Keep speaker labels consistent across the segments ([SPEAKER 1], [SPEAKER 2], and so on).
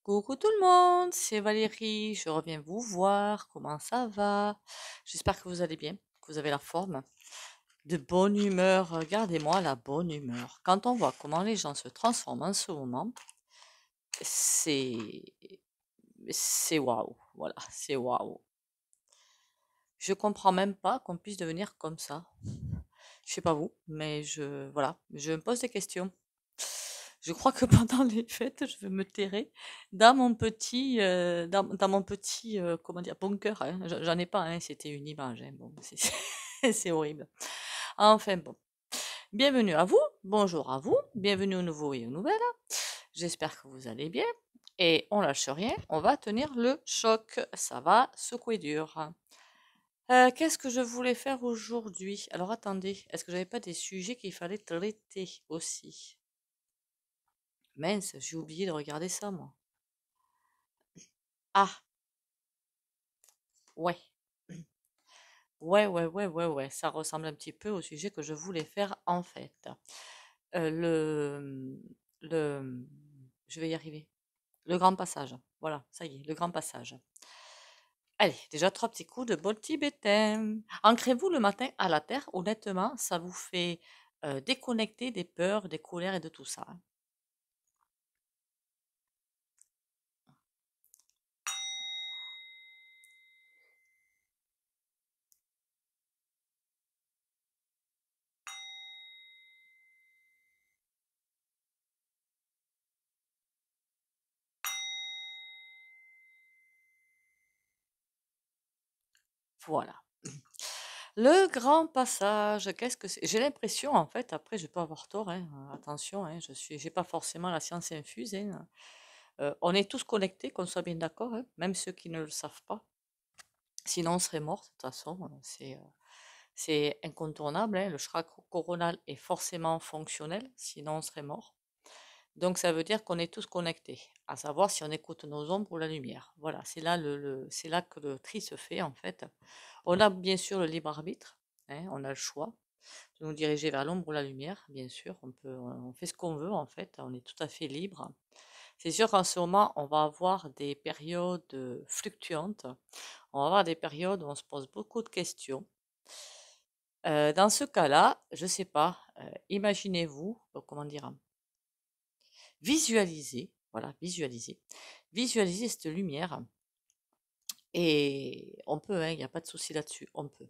[SPEAKER 1] Coucou tout le monde, c'est Valérie, je reviens vous voir, comment ça va? J'espère que vous allez bien, que vous avez la forme, de bonne humeur, regardez-moi la bonne humeur. Quand on voit comment les gens se transforment en ce moment, c'est c'est waouh, voilà, c'est waouh. Je comprends même pas qu'on puisse devenir comme ça. Je sais pas vous, mais voilà, je me pose des questions. Je crois que pendant les fêtes, je vais me terrer dans mon petit, comment dire, bunker, hein. J'en ai pas, hein, c'était une image, hein, bon, c'est c'est horrible. Enfin bon, bienvenue à vous, bonjour à vous, bienvenue aux nouveaux et aux nouvelles. J'espère que vous allez bien. Et on lâche rien, on va tenir le choc, ça va secouer dur. Qu'est-ce que je voulais faire aujourd'hui? Alors attendez, est-ce que j'avais pas des sujets qu'il fallait traiter aussi? Mince, j'ai oublié de regarder ça, moi. Ah, ouais. Ouais, ça ressemble un petit peu au sujet que je voulais faire en fait. Euh, le, le, je vais y arriver. Le grand passage. Voilà, ça y est, le grand passage. Allez, déjà trois petits coups de bol tibétain. Ancrez-vous le matin à la terre. Honnêtement, ça vous fait déconnecter des peurs, des colères et de tout ça, hein. Voilà. Le grand passage, qu'est-ce que c'est? J'ai l'impression, en fait, après, je peux avoir tort, hein, attention, hein, j'ai pas forcément la science infuse, hein. On est tous connectés, qu'on soit bien d'accord, hein, même ceux qui ne le savent pas. Sinon, on serait mort, de toute façon, c'est incontournable, hein. Le chakra coronal est forcément fonctionnel, sinon on serait mort. Donc, ça veut dire qu'on est tous connectés, à savoir si on écoute nos ombres ou la lumière. Voilà, c'est là, c'est là que le tri se fait, en fait. On a bien sûr le libre arbitre, hein, on a le choix de nous diriger vers l'ombre ou la lumière, bien sûr. On fait ce qu'on veut, en fait, on est tout à fait libre. C'est sûr qu'en ce moment, on va avoir des périodes fluctuantes. On va avoir des périodes où on se pose beaucoup de questions. Dans ce cas-là, je sais pas, imaginez-vous, comment dire, visualisez, voilà, visualisez cette lumière. Et on peut, hein, il n'y a pas de souci là-dessus, on peut.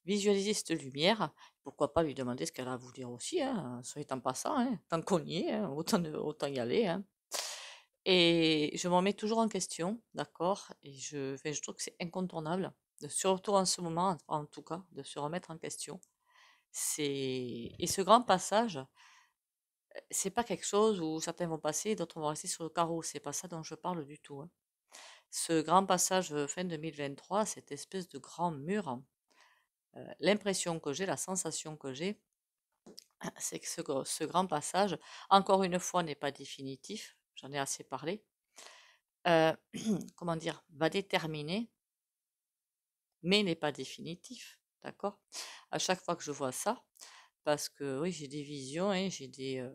[SPEAKER 1] Visualiser cette lumière, pourquoi pas lui demander ce qu'elle a à vous dire aussi, hein, soit en passant, hein, tant qu'on y est, hein, autant y aller, hein. Et je m'en mets toujours en question, d'accord? Et enfin, je trouve que c'est incontournable, surtout en ce moment, en tout cas, de se remettre en question. Et ce grand passage, c'est pas quelque chose où certains vont passer, d'autres vont rester sur le carreau. C'est pas ça dont je parle du tout, hein. Ce grand passage fin 2023, cette espèce de grand mur, l'impression que j'ai, la sensation que j'ai, c'est que ce grand passage, encore une fois, n'est pas définitif. J'en ai assez parlé. euh, comment dire, va déterminer, mais n'est pas définitif, d'accord? À chaque fois que je vois ça, parce que oui, j'ai des visions, hein, j'ai des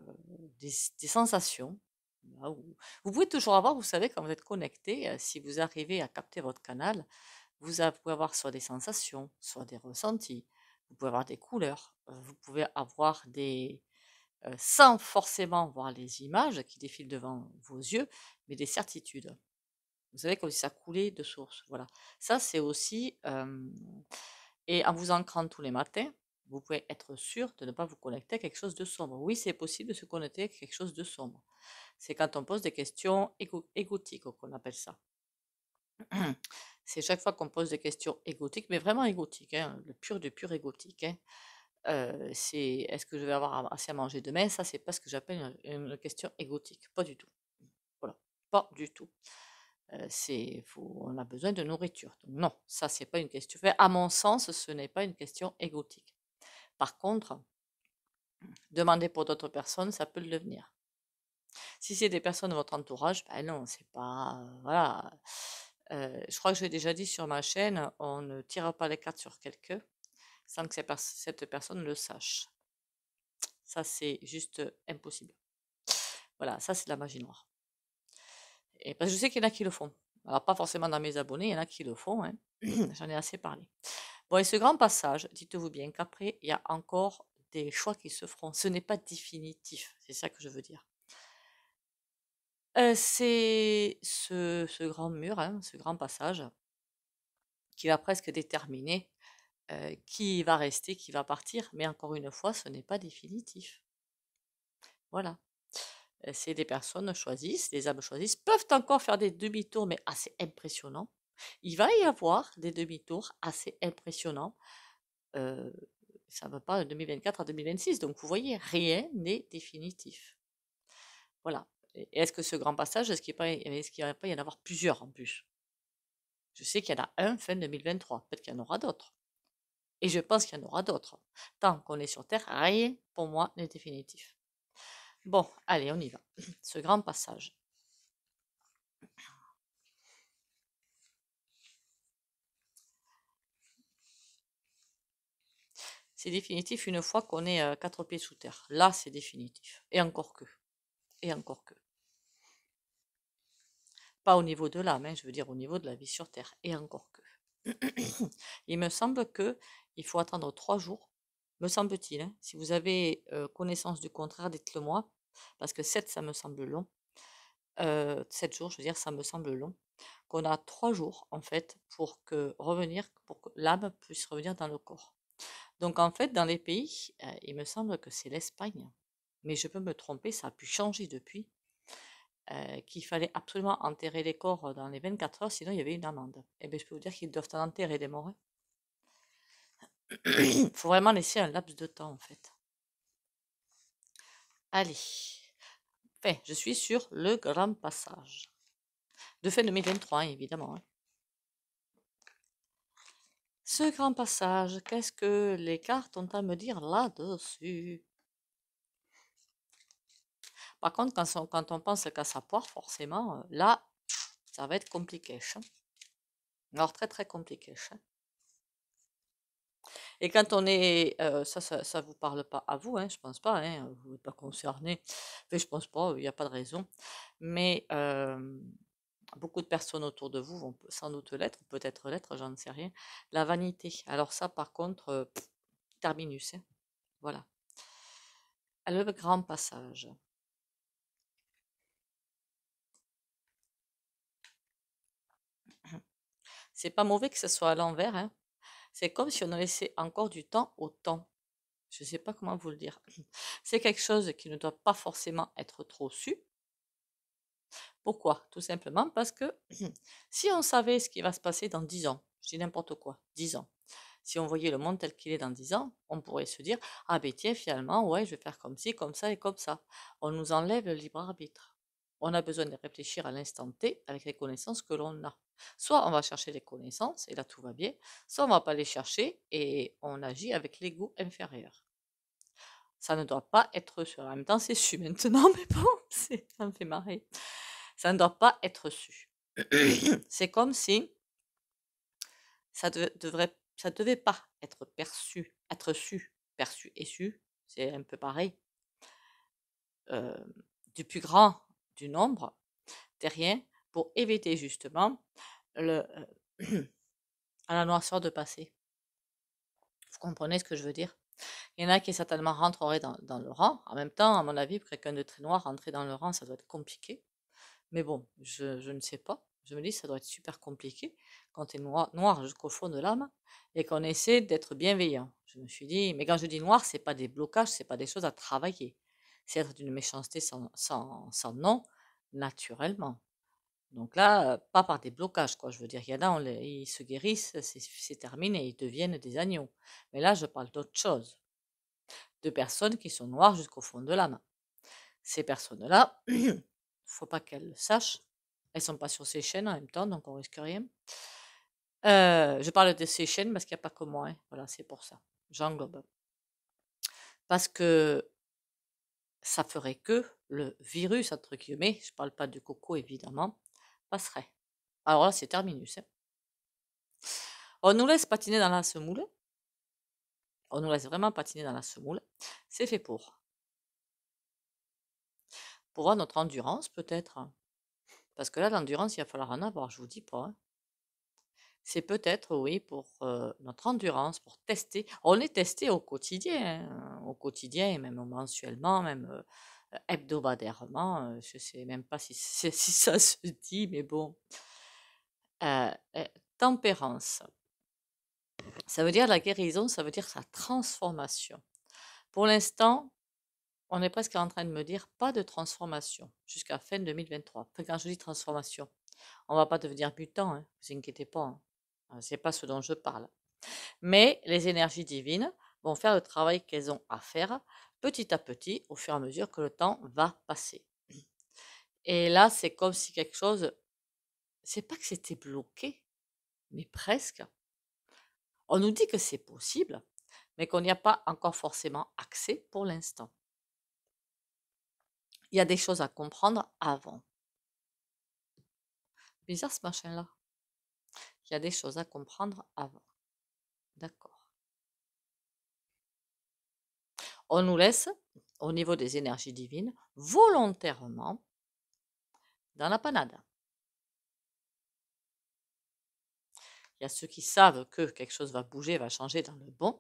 [SPEAKER 1] sensations. Là vous pouvez toujours avoir, vous savez, quand vous êtes connecté, si vous arrivez à capter votre canal, pouvez avoir soit des sensations, soit des ressentis, vous pouvez avoir des couleurs, vous pouvez avoir sans forcément voir les images qui défilent devant vos yeux, mais des certitudes. Vous savez, comme si ça coulait de source. Voilà. Ça, c'est aussi. Et en vous ancrant tous les matins, vous pouvez être sûr de ne pas vous connecter à quelque chose de sombre. Oui, c'est possible de se connecter à quelque chose de sombre. C'est quand on pose des questions égotiques, qu'on appelle ça. C'est chaque fois qu'on pose des questions égotiques, mais vraiment égotiques, hein, le pur du pur égotique, hein. C'est est-ce que je vais avoir assez à manger demain? Ça, c'est pas ce que j'appelle une question égotique. Pas du tout. Voilà. Pas du tout. On a besoin de nourriture. Donc non, ça, c'est pas une question. Enfin, à mon sens, ce n'est pas une question égotique. Par contre, demander pour d'autres personnes, ça peut le devenir. Si c'est des personnes de votre entourage, ben non, c'est pas. Voilà. Je crois que j'ai déjà dit sur ma chaîne, on ne tire pas les cartes sur quelqu'un sans que cette personne le sache. Ça, c'est juste impossible. Voilà, ça, c'est de la magie noire. Et parce que je sais qu'il y en a qui le font. Alors, pas forcément dans mes abonnés, il y en a qui le font, hein. J'en ai assez parlé. Bon, et ce grand passage, dites-vous bien qu'après, il y a encore des choix qui se feront. Ce n'est pas définitif, c'est ça que je veux dire. C'est ce grand mur, hein, ce grand passage, qui va presque déterminer qui va rester, qui va partir. Mais encore une fois, ce n'est pas définitif. Voilà. C'est des personnes choisissent, les âmes choisissent, peuvent encore faire des demi-tours, mais assez impressionnants. Il va y avoir des demi-tours assez impressionnants. Ça ne va pas de 2024 à 2026. Donc, vous voyez, rien n'est définitif. Voilà. Et est-ce que ce grand passage, est-ce qu'il ne va pas y en avoir plusieurs en plus? Je sais qu'il y en a un fin 2023. Peut-être qu'il y en aura d'autres. Et je pense qu'il y en aura d'autres. Tant qu'on est sur Terre, rien pour moi n'est définitif. Bon, allez, on y va. Ce grand passage. C'est définitif une fois qu'on est 4 pieds sous terre. Là, c'est définitif. Et encore que. Et encore que. Pas au niveau de l'âme, hein, je veux dire au niveau de la vie sur terre. Et encore que. Il me semble que il faut attendre 3 jours, me semble-t-il, hein. Si vous avez connaissance du contraire, dites-le moi. Parce que 7, ça me semble long. 7 jours, je veux dire, ça me semble long. Qu'on a 3 jours, en fait, pour que l'âme puisse revenir dans le corps. Donc, en fait, dans les pays, il me semble que c'est l'Espagne, mais je peux me tromper, ça a pu changer depuis, qu'il fallait absolument enterrer les corps dans les 24 heures, sinon il y avait une amende. Et bien, je peux vous dire qu'ils doivent en enterrer des morts, hein. Il faut vraiment laisser un laps de temps, en fait. Allez. Enfin, je suis sur le grand passage. De fin 2023, évidemment, hein. Ce grand passage, qu'est-ce que les cartes ont à me dire là-dessus? Par contre, quand on pense qu'à sa poire, forcément, là, ça va être compliqué, hein. Alors, très très compliqué, hein. Et quand on est, ça vous parle pas à vous, hein, je pense pas, hein, vous n'êtes pas concerné. Enfin, je pense pas, il n'y a pas de raison. Mais beaucoup de personnes autour de vous vont sans doute l'être, peut-être l'être, j'en sais rien. La vanité. Alors ça, par contre, terminus, hein. Voilà. Le grand passage. C'est pas mauvais que ce soit à l'envers, hein. C'est comme si on laissait encore du temps au temps. Je ne sais pas comment vous le dire. C'est quelque chose qui ne doit pas forcément être trop su. Pourquoi? Tout simplement parce que si on savait ce qui va se passer dans 10 ans, je dis n'importe quoi, 10 ans, si on voyait le monde tel qu'il est dans 10 ans, on pourrait se dire, ah ben tiens, finalement, ouais, je vais faire comme ci, comme ça et comme ça. On nous enlève le libre arbitre. On a besoin de réfléchir à l'instant T avec les connaissances que l'on a. Soit on va chercher les connaissances et là tout va bien, soit on ne va pas les chercher et on agit avec l'ego inférieur. Ça ne doit pas être su. En même temps, c'est su maintenant, mais bon, ça me fait marrer. Ça ne doit pas être su. C'est comme si ça devait pas être perçu, être su, perçu et su, c'est un peu pareil, euh, du plus grand du nombre terrien pour éviter justement le, à la noirceur de passer. Vous comprenez ce que je veux dire? Il y en a qui certainement rentreraient dans le rang. En même temps, à mon avis, pour quelqu'un de très noir, rentrer dans le rang, ça doit être compliqué. Mais bon, je ne sais pas. Je me dis, ça doit être super compliqué quand tu es noir jusqu'au fond de l'âme et qu'on essaie d'être bienveillant. Je me suis dit, mais quand je dis noir, c'est pas des blocages, c'est pas des choses à travailler. C'est être d'une méchanceté sans nom, naturellement. Donc là, pas par des blocages, quoi. Je veux dire, il y en a, ils se guérissent, c'est terminé, ils deviennent des agneaux. Mais là, je parle d'autre chose. De personnes qui sont noires jusqu'au fond de l'âme. Ces personnes-là, faut pas qu'elles le sachent. Elles sont pas sur ces chaînes en même temps, donc on risque rien. Je parle de ces chaînes parce qu'il n'y a pas que moi, hein. Voilà, c'est pour ça. J'englobe. Parce que ça ferait que le virus, entre guillemets, je parle pas du coco évidemment, passerait. Alors là, c'est terminus, hein. On nous laisse patiner dans la semoule. On nous laisse vraiment patiner dans la semoule. C'est fait pour voir notre endurance peut-être. Parce que là, l'endurance, il va falloir en avoir, je vous dis pas, hein. C'est peut-être, oui, pour notre endurance, pour tester. On est testé au quotidien, et même mensuellement, même hebdomadairement. Je sais même pas si, si ça se dit, mais bon. Euh, euh, tempérance, ça veut dire la guérison, ça veut dire sa transformation. Pour l'instant, on est presque en train de me dire pas de transformation jusqu'à fin 2023. Enfin, quand je dis transformation, on va pas devenir mutant, hein, vous inquiétez pas, hein. C'est pas ce dont je parle. Mais les énergies divines vont faire le travail qu'elles ont à faire petit à petit au fur et à mesure que le temps va passer. Et là, c'est comme si quelque chose, c'est pas que c'était bloqué, mais presque. On nous dit que c'est possible, mais qu'on n'y a pas encore forcément accès pour l'instant. Il y a des choses à comprendre avant. Bizarre ce machin-là. Il y a des choses à comprendre avant. D'accord. On nous laisse, au niveau des énergies divines, volontairement dans la panade. Il y a ceux qui savent que quelque chose va bouger, va changer dans le bon.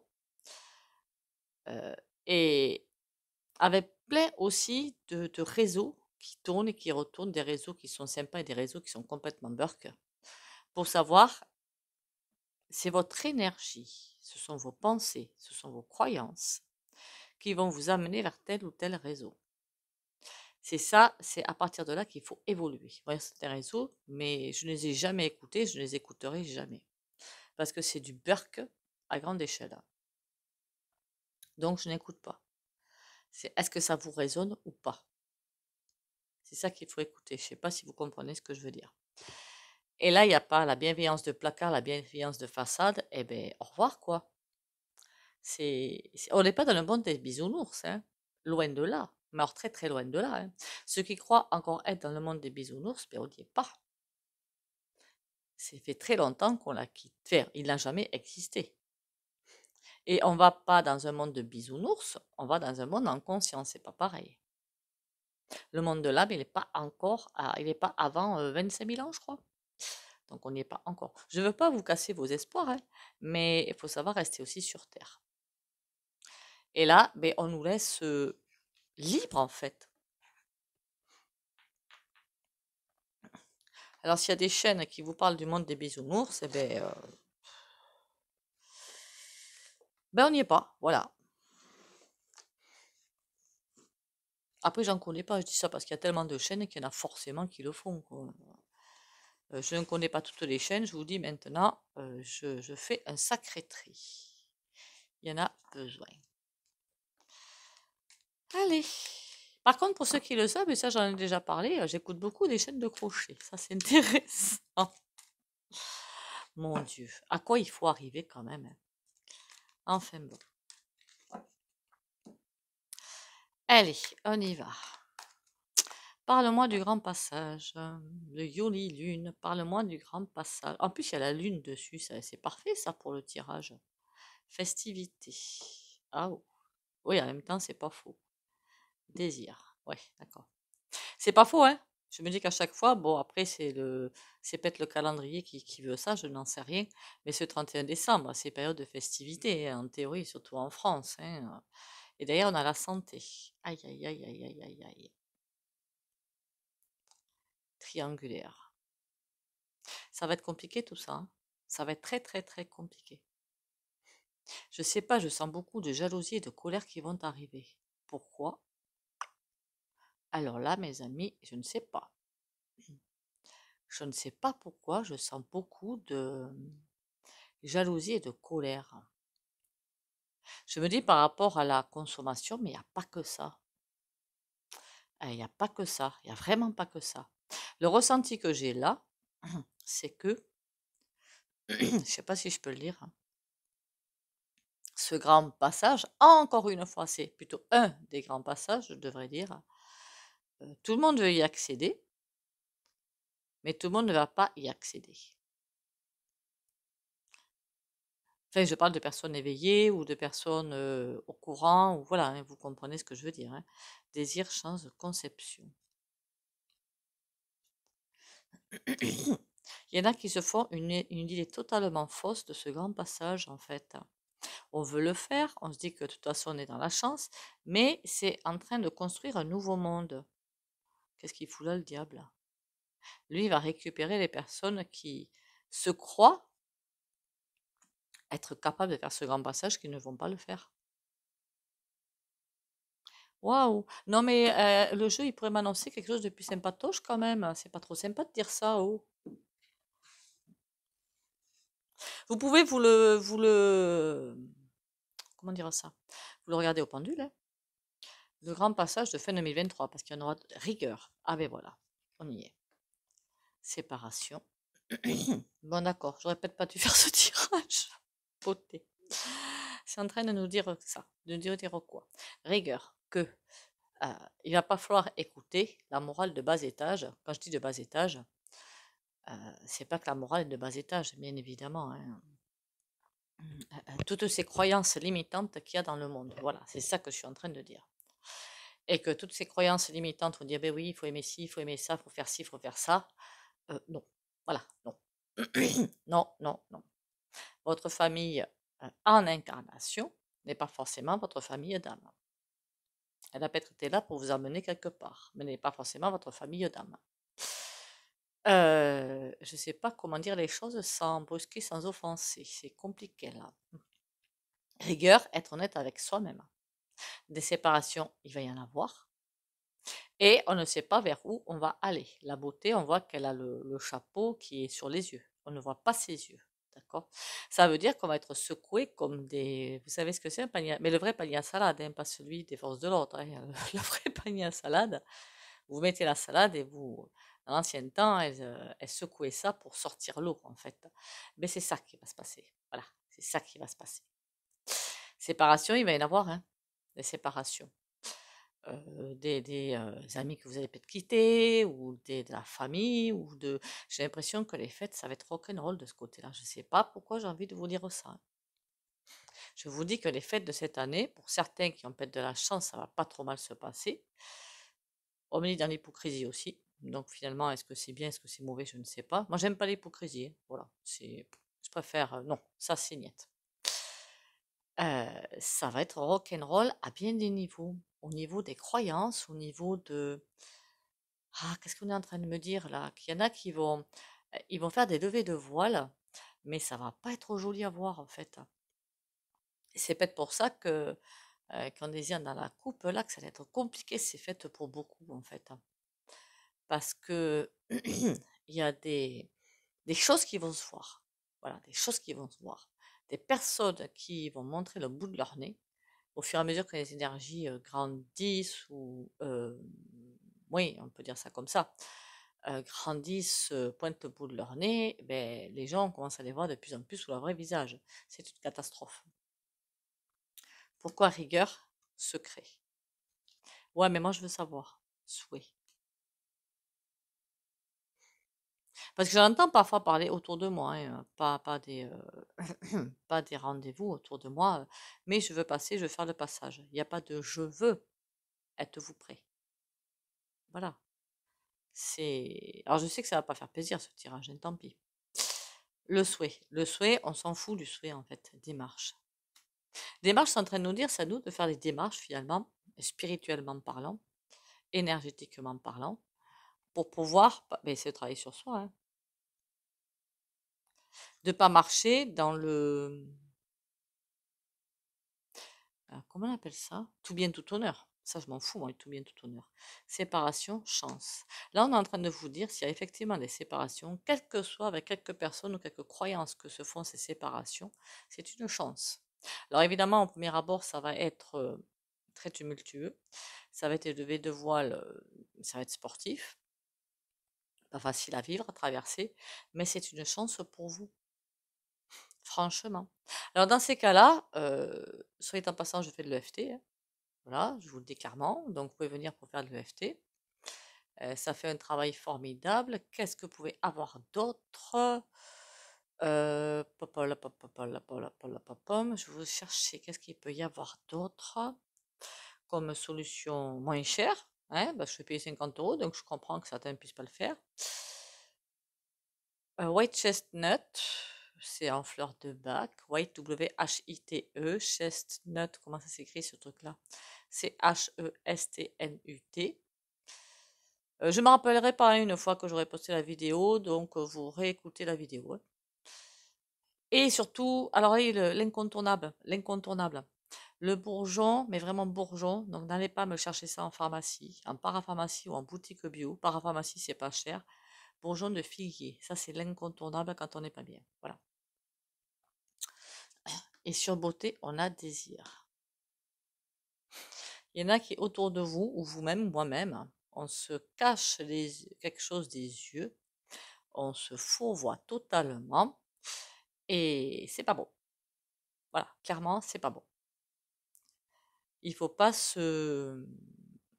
[SPEAKER 1] Et avec plein aussi de réseaux qui tournent et qui retournent, des réseaux qui sont sympas et des réseaux qui sont complètement burk. Pour savoir, c'est votre énergie, ce sont vos pensées, ce sont vos croyances qui vont vous amener vers tel ou tel réseau. C'est ça, c'est à partir de là qu'il faut évoluer. Moi, c'est un réseau, mais je ne les ai jamais écoutés, je ne les écouterai jamais. Parce que c'est du burk à grande échelle. Donc, je n'écoute pas. C'est est-ce que ça vous résonne ou pas? C'est ça qu'il faut écouter. Je ne sais pas si vous comprenez ce que je veux dire. Et là, il n'y a pas la bienveillance de placard, la bienveillance de façade. Eh bien, au revoir, quoi. On n'est pas dans le monde des bisounours, hein. Loin de là. Mais alors très très loin de là, hein. Ceux qui croient encore être dans le monde des bisounours, ben, on n'y est pas. C'est fait très longtemps qu'on l'a quitté. Il n'a jamais existé. Et on ne va pas dans un monde de bisounours, on va dans un monde en conscience, c'est pas pareil. Le monde de l'âme, il n'est pas encore, il n'est pas avant 25 000 ans, je crois. Donc on n'y est pas encore. Je ne veux pas vous casser vos espoirs, hein, mais il faut savoir rester aussi sur Terre. Et là, ben, on nous laisse libre en fait. Alors s'il y a des chaînes qui vous parlent du monde des bisounours, eh ben on n'y est pas, voilà. Après, j'en connais pas, je dis ça parce qu'il y a tellement de chaînes qu'il y en a forcément qui le font, quoi. Je ne connais pas toutes les chaînes, je vous dis maintenant, je fais un sacré tri. Il y en a besoin. Allez. Par contre, pour ceux qui le savent, et ça j'en ai déjà parlé, j'écoute beaucoup des chaînes de crochet. Ça c'est intéressant. Mon Dieu, à quoi il faut arriver quand même, hein. Enfin bon. Allez, on y va. Parle-moi du grand passage. Le Yoli Lune, parle-moi du grand passage. En plus, il y a la lune dessus, c'est parfait ça pour le tirage. Festivité. Ah oh. Oui, en même temps, c'est pas faux. Désir. Ouais, d'accord. C'est pas faux, hein. Je me dis qu'à chaque fois, bon, après, c'est peut-être le calendrier qui veut ça, je n'en sais rien. Mais ce 31 décembre, c'est période de festivité, hein, en théorie, surtout en France, hein. Et d'ailleurs, on a la santé. Aïe, aïe, aïe, aïe, aïe, aïe, aïe. Triangulaire. Ça va être compliqué tout ça, hein. Ça va être très, très, très compliqué. Je sais pas, je sens beaucoup de jalousie et de colère qui vont arriver. Pourquoi? Alors là, mes amis, je ne sais pas. Je ne sais pas pourquoi je sens beaucoup de jalousie et de colère. Je me dis par rapport à la consommation, mais il n'y a pas que ça. Il n'y a pas que ça. Il n'y a vraiment pas que ça. Le ressenti que j'ai là, c'est que, je ne sais pas si je peux le dire, hein, ce grand passage, encore une fois, c'est plutôt un des grands passages, je devrais dire. Tout le monde veut y accéder, mais tout le monde ne va pas y accéder. Enfin, je parle de personnes éveillées ou de personnes au courant, ou voilà, hein, vous comprenez ce que je veux dire, hein. Désir, chance, conception. Il y en a qui se font une idée totalement fausse de ce grand passage, en fait. On veut le faire, on se dit que de toute façon on est dans la chance, mais c'est en train de construire un nouveau monde. Qu'est-ce qu'il fout là, le diable? Lui, il va récupérer les personnes qui se croient être capables de faire ce grand passage qui ne vont pas le faire. Waouh! Non mais le jeu, il pourrait m'annoncer quelque chose de plus sympatoche quand même. C'est pas trop sympa de dire ça, oh. Vous pouvez comment dire ça? Vous le regardez au pendule, hein. Le grand passage de fin 2023, parce qu'il y en aura de rigueur. Ah ben voilà, on y est. Séparation. Bon d'accord, j'aurais peut-être pas dû faire ce tirage. Poté. C'est en train de nous dire ça, de nous dire quoi? Rigueur, que il va pas falloir écouter la morale de bas étage. Quand je dis de bas étage, c'est pas que la morale est de bas étage, bien évidemment, hein. Toutes ces croyances limitantes qu'il y a dans le monde. Voilà, c'est ça que je suis en train de dire. Et que toutes ces croyances limitantes vont dire, ben oui, il faut aimer ci, il faut aimer ça, il faut faire ci, il faut faire ça. Non. Voilà, non. Non, non, non. Votre famille en incarnation n'est pas forcément votre famille d'âme. Elle a peut-être été là pour vous amener quelque part, mais n'est pas forcément votre famille d'âme. Je ne sais pas comment dire les choses sans brusquer, sans offenser. C'est compliqué là. Rigueur, être honnête avec soi-même. Des séparations, il va y en avoir. Et on ne sait pas vers où on va aller. La beauté, on voit qu'elle a le chapeau qui est sur les yeux. On ne voit pas ses yeux. D'accord? Ça veut dire qu'on va être secoué comme des. Vous savez ce que c'est un panier? Mais le vrai panier à salade, hein, pas celui des forces de l'ordre, hein. Le vrai panier à salade, vous mettez la salade et vous. Dans l'ancien temps, elles secouaient ça pour sortir l'eau, en fait. Mais c'est ça qui va se passer. Voilà, c'est ça qui va se passer. Séparation, il va y en avoir, hein, des séparations. Des amis que vous allez peut-être quitter, ou de la famille, ou de. J'ai l'impression que les fêtes, ça va être rock'n'roll de ce côté-là. Je ne sais pas pourquoi j'ai envie de vous dire ça, hein. Je vous dis que les fêtes de cette année, pour certains qui ont peut-être de la chance, ça va pas trop mal se passer. On me dit dans l'hypocrisie aussi. Donc finalement, est-ce que c'est bien, est-ce que c'est mauvais, je ne sais pas. Moi, j'aime pas l'hypocrisie, hein. Voilà, je préfère non, ça c'est niet. Ça va être rock'n'roll à bien des niveaux. Au niveau des croyances, au niveau de ah, qu'est-ce qu'on est en train de me dire là? Qu'il y en a qui vont, ils vont faire des levées de voile, mais ça va pas être joli à voir en fait. Et c'est peut-être pour ça que qu'on désire dans la coupe là que ça va être compliqué ces fêtes pour beaucoup en fait, hein. Parce que il y a des choses qui vont se voir. Voilà, des choses qui vont se voir. Des personnes qui vont montrer le bout de leur nez au fur et à mesure que les énergies grandissent ou oui, on peut dire ça comme ça, grandissent, pointent le bout de leur nez, ben, les gens commencent à les voir de plus en plus sous leur vrai visage. C'est une catastrophe. Pourquoi rigueur? Secret. Ouais, mais moi je veux savoir. Souhait. Parce que j'entends parfois parler autour de moi, hein, pas des, pas des rendez-vous autour de moi, mais je veux passer, je veux faire le passage. Il n'y a pas de je veux, êtes-vous prêt? Voilà. Alors je sais que ça va pas faire plaisir ce tirage, hein, tant pis. Le souhait, on s'en fout du souhait en fait, démarche. Démarche, c'est en train de nous dire, c'est à nous de faire les démarches finalement, spirituellement parlant, énergétiquement parlant, pour pouvoir, mais c'est de travailler sur soi, hein, de pas marcher dans le, comment on appelle ça? Tout bien, tout honneur. Ça, je m'en fous, moi, tout bien, tout honneur. Séparation, chance. Là, on est en train de vous dire s'il y a effectivement des séparations, quelles que soient avec quelques personnes ou quelques croyances que se font ces séparations, c'est une chance. Alors évidemment, au premier abord, ça va être très tumultueux. Ça va être élevé de voile, ça va être sportif, pas facile à vivre, à traverser, mais c'est une chance pour vous, franchement. Alors dans ces cas-là, soyez en passant, je fais de l'EFT, hein. Voilà, je vous le dis clairement. Donc, vous pouvez venir pour faire de l'EFT. Ça fait un travail formidable. Qu'est-ce que vous pouvez avoir d'autre? Je vais vous chercher. Qu'est-ce qu'il peut y avoir d'autre comme solution moins chère, hein? Bah, je fais payer 50 euros, donc je comprends que certains ne puissent pas le faire. White chestnut, c'est en fleur de bac. White, W-H-I-T-E. Chestnut, comment ça s'écrit ce truc-là? C'est H-E-S-T-N-U-T. Je me rappellerai pas une fois que j'aurai posté la vidéo, donc vous réécoutez la vidéo, hein. Et surtout, alors oui, l'incontournable, le bourgeon, mais vraiment bourgeon. Donc n'allez pas me chercher ça en pharmacie, en parapharmacie ou en boutique bio. Parapharmacie, c'est pas cher. Bourgeon de figuier, ça c'est l'incontournable quand on n'est pas bien. Voilà. Et sur beauté, on a désir. Il y en a qui autour de vous, ou vous-même, moi-même, on se cache quelque chose des yeux, on se fourvoie totalement, et c'est pas bon. Voilà, clairement, c'est pas bon. Il faut pas se...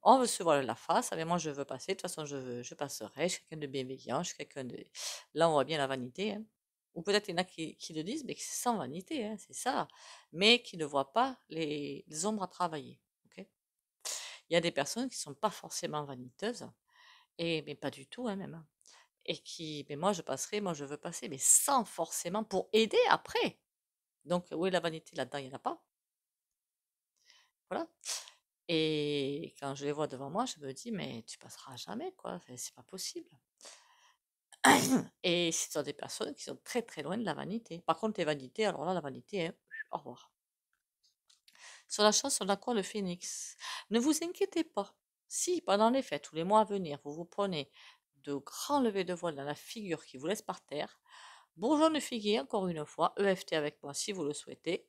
[SPEAKER 1] On veut se voiler la face, mais moi je veux passer, de toute façon je passerai, je suis quelqu'un de bienveillant, je suis quelqu'un de... Là on voit bien la vanité, hein. Ou peut-être il y en a qui le disent, mais que c'est sans vanité, hein, c'est ça, mais qui ne voient pas les ombres à travailler. Ok. Il y a des personnes qui sont pas forcément vaniteuses, mais pas du tout, hein, même, hein, et qui, mais moi je passerai, moi je veux passer, mais sans forcément pour aider après. Donc où est la vanité là-dedans? Il n'y en a pas. Voilà. Et quand je les vois devant moi, je me dis, mais tu passeras jamais, quoi. C'est pas possible. Et ce sont des personnes qui sont très très loin de la vanité. Par contre, les vanités, alors là, la vanité, hein, au revoir. Sur la chanson d'accord le phénix, ne vous inquiétez pas. Si pendant les fêtes ou les mois à venir, vous vous prenez de grands levées de voile dans la figure qui vous laisse par terre, bourgeon de figuier, encore une fois, EFT avec moi si vous le souhaitez.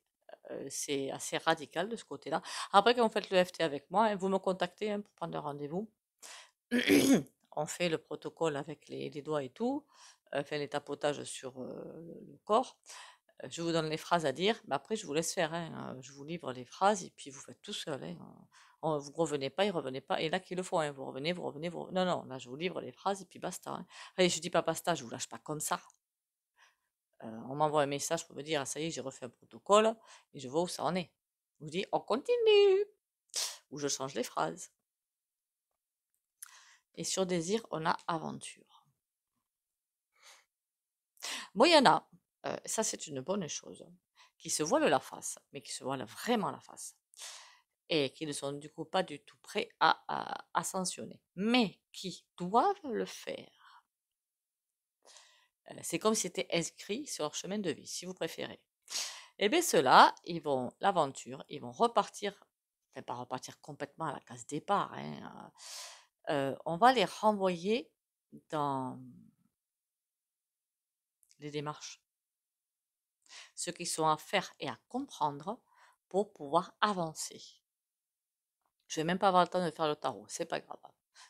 [SPEAKER 1] C'est assez radical de ce côté-là. Après, quand vous faites l'EFT avec moi, hein, vous me contactez, hein, pour prendre un rendez-vous. On fait le protocole avec les doigts et tout, fait les tapotages sur le corps. Je vous donne les phrases à dire, mais après je vous laisse faire, hein, je vous livre les phrases et puis vous faites tout seul, hein. Vous revenez pas, ils revenaient pas, et là qu'ils le font, hein, vous revenez, non, non, là je vous livre les phrases et puis basta, hein. Allez, je dis pas basta, je vous lâche pas comme ça. On m'envoie un message pour me dire, ah, ça y est, j'ai refait un protocole et je vois où ça en est. Je vous dis, on continue, ou je change les phrases. Et sur désir, on a aventure. Bon, il y en a, ça c'est une bonne chose, qui se voilent la face, mais qui se voilent vraiment la face. Et qui ne sont du coup pas du tout prêts à ascensionner, mais qui doivent le faire. C'est comme si c'était inscrit sur leur chemin de vie, si vous préférez. Et bien ceux-là, ils vont l'aventure, ils vont repartir, enfin pas repartir complètement à la case départ, hein, on va les renvoyer dans les démarches, ce qu'ils sont à faire et à comprendre pour pouvoir avancer. Je vais même pas avoir le temps de faire le tarot, c'est pas grave.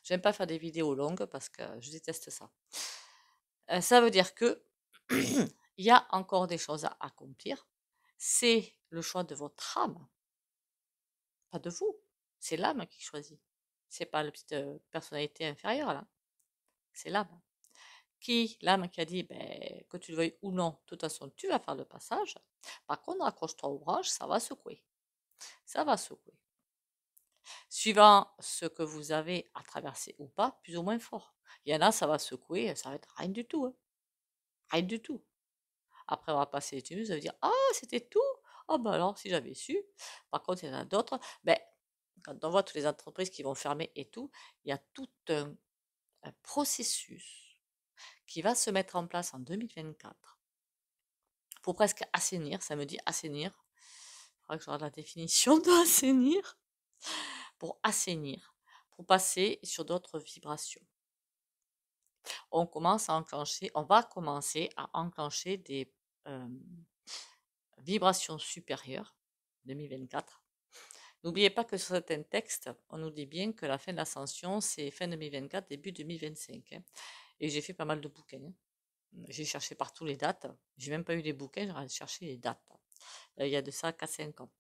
[SPEAKER 1] Je n'aime pas faire des vidéos longues parce que je déteste ça. Ça veut dire que il y a encore des choses à accomplir. C'est le choix de votre âme, pas de vous. C'est l'âme qui choisit. C'est pas la petite personnalité inférieure là. C'est l'âme. L'âme qui a dit ben, que tu le veuilles ou non, de toute façon, tu vas faire le passage. Par contre, accroche-toi aux branches, ça va secouer. Ça va secouer. Suivant ce que vous avez à traverser ou pas, plus ou moins fort. Il y en a, ça va secouer, ça va être rien du tout, hein. Rien du tout. Après avoir passé les tunnels, ça veut dire ah, c'était tout? Ah, bah alors, si j'avais su. Par contre, il y en a d'autres. Ben, quand on voit toutes les entreprises qui vont fermer et tout, il y a tout un processus qui va se mettre en place en 2024 pour presque assainir. Ça me dit assainir. Il faudra que je regarde la définition de assainir. Pour assainir, pour passer sur d'autres vibrations. On va commencer à enclencher des vibrations supérieures 2024. N'oubliez pas que sur certains textes, on nous dit bien que la fin de l'ascension, c'est fin 2024, début 2025, hein. Et j'ai fait pas mal de bouquins, hein. J'ai cherché partout les dates. J'ai même pas eu les bouquins, j'ai cherché les dates. Il y a de ça 4-5 ans.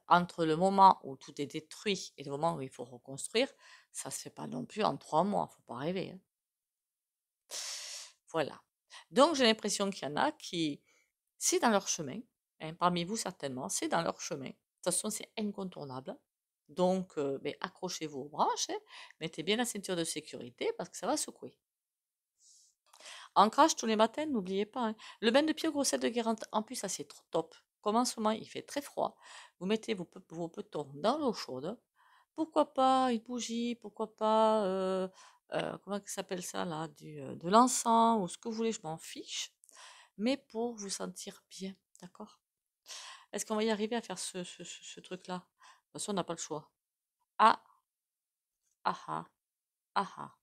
[SPEAKER 1] Entre le moment où tout est détruit et le moment où il faut reconstruire, ça se fait pas non plus en 3 mois, faut pas rêver, hein. Voilà. Donc j'ai l'impression qu'il y en a qui, c'est dans leur chemin, hein, parmi vous certainement, c'est dans leur chemin. De toute façon, c'est incontournable. Donc, accrochez-vous aux branches, hein, mettez bien la ceinture de sécurité parce que ça va secouer. Ancrage tous les matins, n'oubliez pas, hein. Le bain de pied aux grossettes de Guérande, en plus, ça c'est trop top. Comme en ce moment, il fait très froid. Vous mettez vos petons dans l'eau chaude. Pourquoi pas une bougie, pourquoi pas, comment ça s'appelle ça là, de l'encens ou ce que vous voulez, je m'en fiche. Mais pour vous sentir bien, d'accord? Est-ce qu'on va y arriver à faire ce truc-là? De toute façon, on n'a pas le choix. Ah, ah, ah, ah, ah.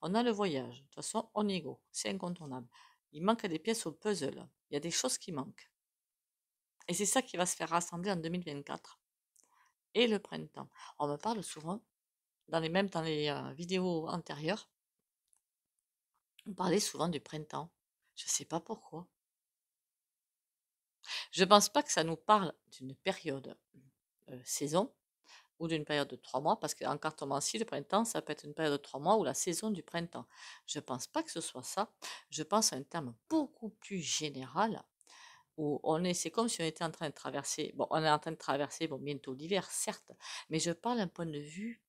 [SPEAKER 1] On a le voyage. De toute façon, on y go. C'est incontournable. Il manque des pièces au puzzle. Il y a des choses qui manquent. Et c'est ça qui va se faire rassembler en 2024. Et le printemps. On me parle souvent, dans les vidéos antérieures, on parlait souvent du printemps. Je ne sais pas pourquoi. Je ne pense pas que ça nous parle d'une période saison ou d'une période de 3 mois, parce qu'en cartomancie, le printemps, ça peut être une période de 3 mois ou la saison du printemps. Je ne pense pas que ce soit ça. Je pense à un terme beaucoup plus général où c'est comme si on était en train de traverser, bon, on est en train de traverser, bon, bientôt l'hiver, certes, mais je parle d'un point de vue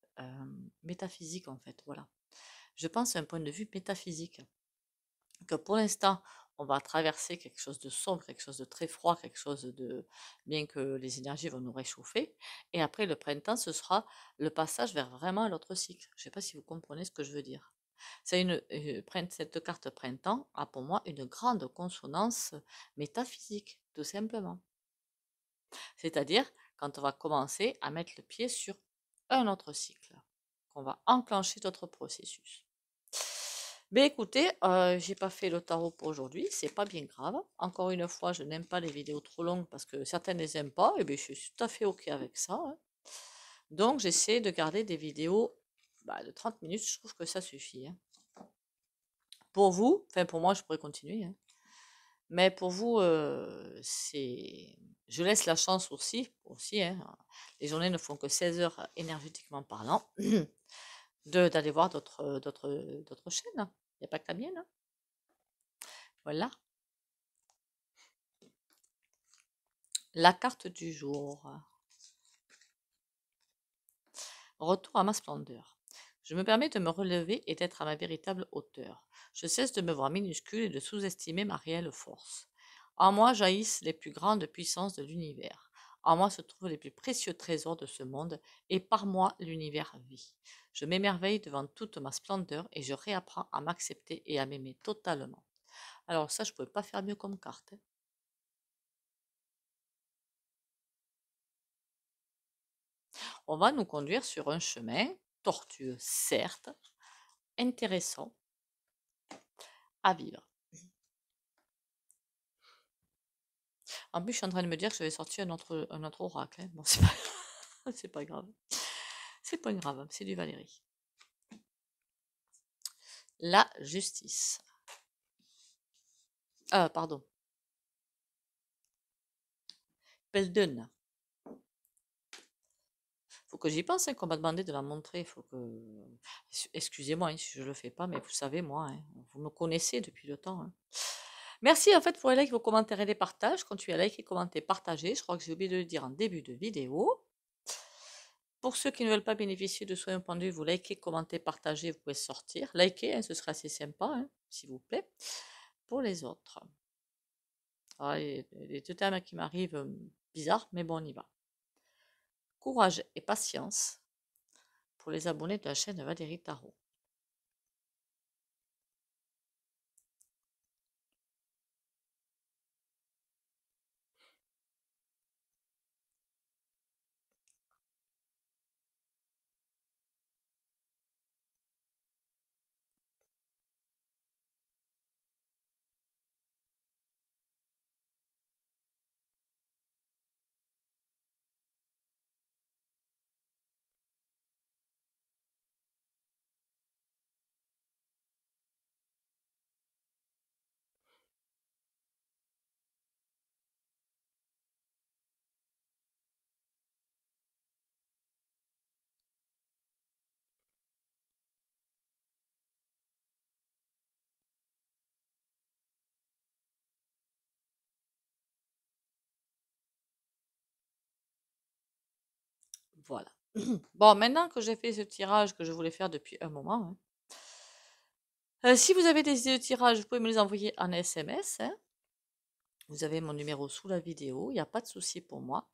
[SPEAKER 1] métaphysique, en fait, voilà. Je pense à un point de vue métaphysique, que pour l'instant, on va traverser quelque chose de sombre, quelque chose de très froid, quelque chose de, bien que les énergies vont nous réchauffer, et après le printemps, ce sera le passage vers vraiment un autre cycle. Je ne sais pas si vous comprenez ce que je veux dire. Cette carte printemps a pour moi une grande consonance métaphysique, tout simplement. C'est-à-dire quand on va commencer à mettre le pied sur un autre cycle, qu'on va enclencher d'autres processus. Ben écoutez, j'ai pas fait le tarot pour aujourd'hui, c'est pas bien grave. Encore une fois, je n'aime pas les vidéos trop longues parce que certaines les aiment pas, et bien je suis tout à fait ok avec ça, hein. Donc j'essaie de garder des vidéos de 30 minutes, je trouve que ça suffit, hein. Pour vous, enfin pour moi, je pourrais continuer, hein. Mais pour vous, je laisse la chance aussi, hein. Les journées ne font que 16 heures énergétiquement parlant, d'aller voir d'autres chaînes. Il n'y a pas que la mienne, hein. Voilà. La carte du jour. Retour à ma splendeur. Je me permets de me relever et d'être à ma véritable hauteur. Je cesse de me voir minuscule et de sous-estimer ma réelle force. En moi jaillissent les plus grandes puissances de l'univers. En moi se trouvent les plus précieux trésors de ce monde, et par moi l'univers vit. Je m'émerveille devant toute ma splendeur et je réapprends à m'accepter et à m'aimer totalement. Alors ça, je ne pouvais pas faire mieux comme carte, hein. On va nous conduire sur un chemin tortueux, certes, intéressant à vivre. En plus, je suis en train de me dire que je vais sortir un autre oracle, hein. Bon, c'est pas, c'est pas grave. C'est pas grave, c'est du Valérie. La justice. Ah, pardon. Belden. Faut que j'y pense, hein, qu'on m'a demandé de la montrer. Faut que. Excusez-moi, hein, si je le fais pas, mais vous savez, moi, hein, vous me connaissez depuis le temps, hein. Merci en fait pour les likes, vos commentaires et les partages. Continuez à liker, commenter, partager. Je crois que j'ai oublié de le dire en début de vidéo. Pour ceux qui ne veulent pas bénéficier de soins pendus, vous likez, commentez, partagez, vous pouvez sortir. Likez, hein, ce serait assez sympa, hein, s'il vous plaît. Pour les autres. Ah, les deux termes qui m'arrivent bizarres, mais bon, on y va. Courage et patience pour les abonnés de la chaîne Valérie Tarot. Voilà. Bon, maintenant que j'ai fait ce tirage que je voulais faire depuis un moment, hein, Si vous avez des idées de tirage, vous pouvez me les envoyer en SMS, hein. Vous avez mon numéro sous la vidéo, il n'y a pas de souci pour moi.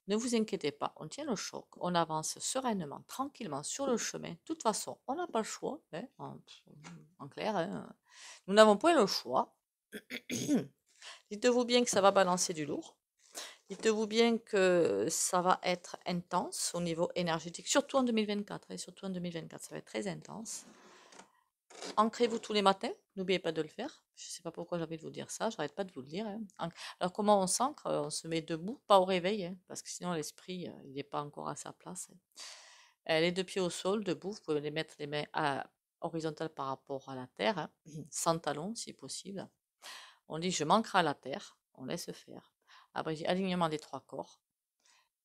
[SPEAKER 1] Ne vous inquiétez pas, on tient le choc, on avance sereinement, tranquillement sur le chemin. De toute façon, on n'a pas le choix, hein, en clair, hein. Nous n'avons point le choix. Dites-vous bien que ça va balancer du lourd. Dites-vous bien que ça va être intense au niveau énergétique, surtout en 2024, hein, surtout en 2024, ça va être très intense. Ancrez-vous tous les matins, n'oubliez pas de le faire. Je ne sais pas pourquoi j'ai envie de vous dire ça, j'arrête pas de vous le dire, hein. Alors comment on s'ancre? On se met debout, pas au réveil, hein, parce que sinon l'esprit, il n'est pas encore à sa place, hein. Les deux pieds au sol, debout, vous pouvez les mettre les mains horizontales par rapport à la terre, hein, sans talons si possible. On dit je m'ancre à la terre, on laisse faire. Après, j'ai alignement des trois corps.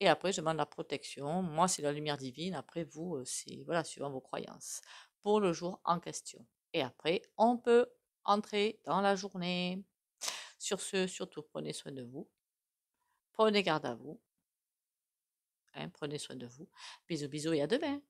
[SPEAKER 1] Et après, je demande la protection. Moi, c'est la lumière divine. Après, vous, c'est voilà, suivant vos croyances. Pour le jour en question. Et après, on peut entrer dans la journée. Sur ce, surtout, prenez soin de vous. Prenez garde à vous. Hein, prenez soin de vous. Bisous, bisous et à demain.